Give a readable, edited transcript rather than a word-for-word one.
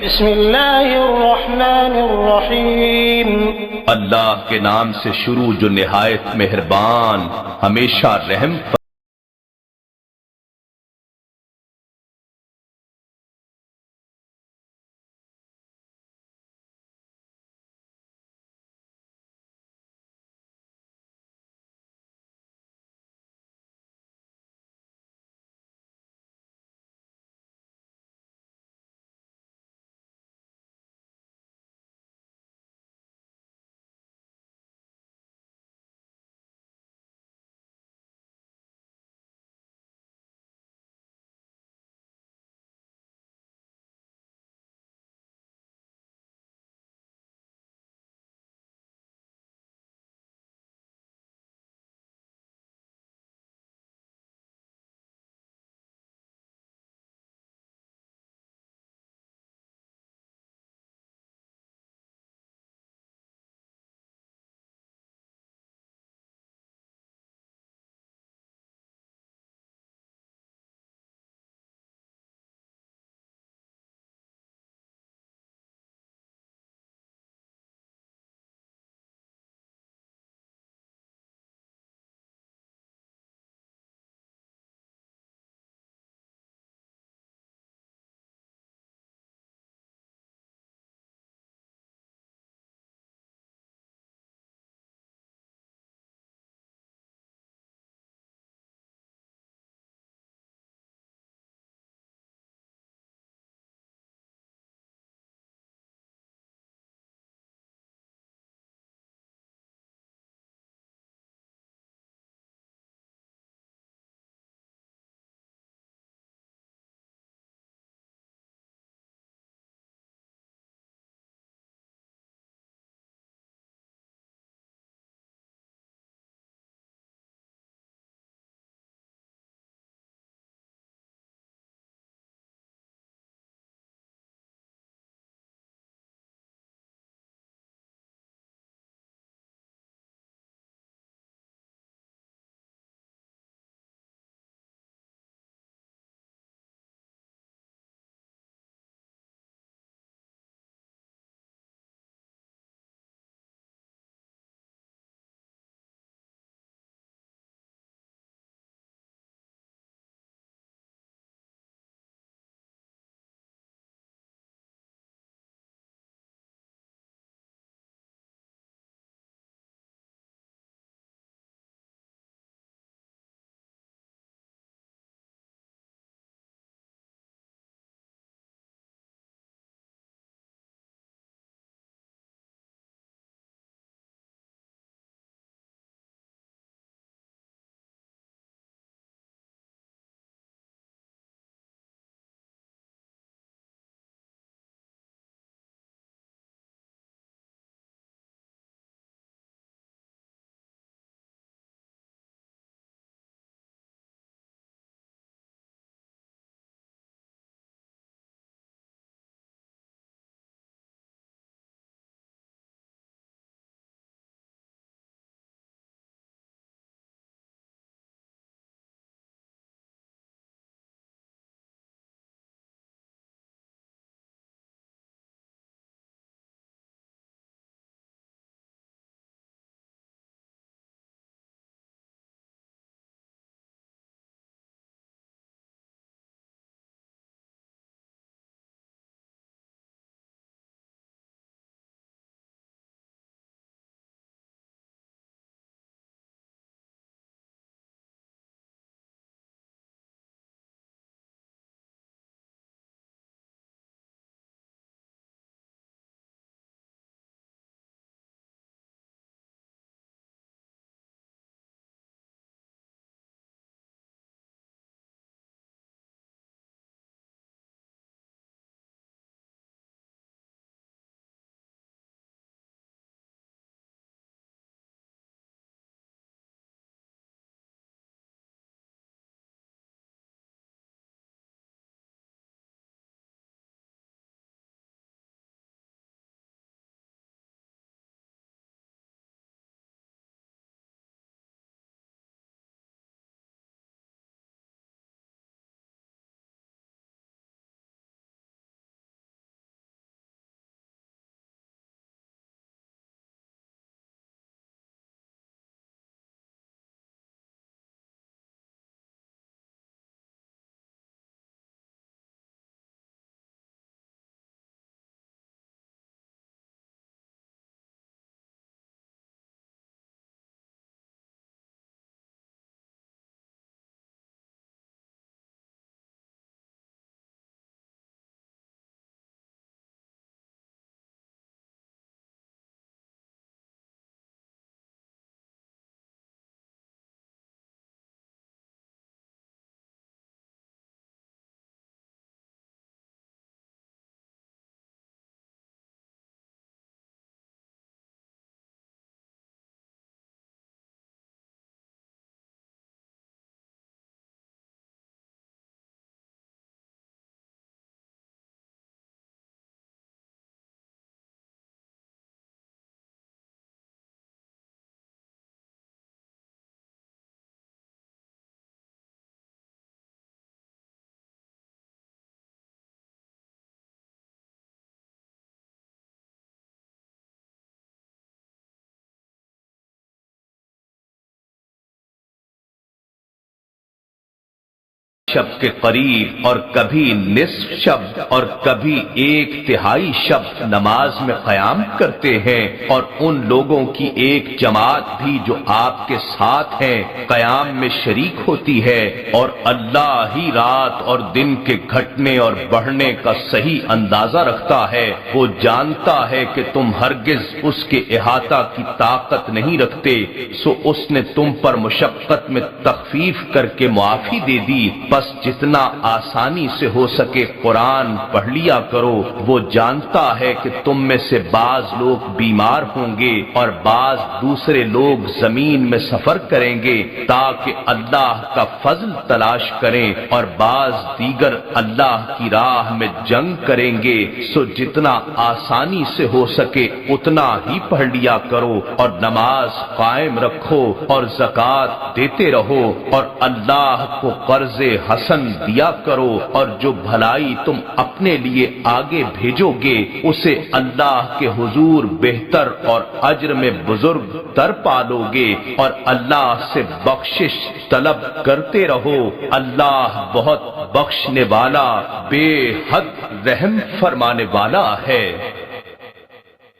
बिस्मिल्लाहिर्रहमानिर्रहीम। अल्लाह के नाम से शुरू जो निहायत मेहरबान हमेशा रहम शब के करीब और कभी निस्फ शब और कभी 1/3 शब नमाज में क़याम करते हैं, और उन लोगों की एक जमात भी जो आपके साथ हैं क़याम में शरीक होती है, और अल्लाह ही रात और दिन के घटने और बढ़ने का सही अंदाजा रखता है। वो जानता है कि तुम हरगिज उसके इहाता की ताकत नहीं रखते, सो उसने तुम पर मुशक्कत में तखफीफ करके मुआफी दे दी। बस जितना आसानी से हो सके कुरान पढ़ लिया करो। वो जानता है कि तुम में से बाज लोग बीमार होंगे और बाज दूसरे लोग जमीन में सफर करेंगे ताकि अल्लाह का फजल तलाश करें, और बाज दीगर अल्लाह की राह में जंग करेंगे। सो जितना आसानी से हो सके उतना ही पढ़ लिया करो, और नमाज कायम रखो और ज़कात देते रहो, और अल्लाह को कर्ज़े हसन दिया करो, और जो भलाई तुम अपने लिए आगे भेजोगे उसे अल्लाह के हुजूर बेहतर और अज्र में बुजुर्ग तर पालोगे, और अल्लाह से बख्शिश तलब करते रहो। अल्लाह बहुत बख्शने वाला बेहद रहम फरमाने वाला है।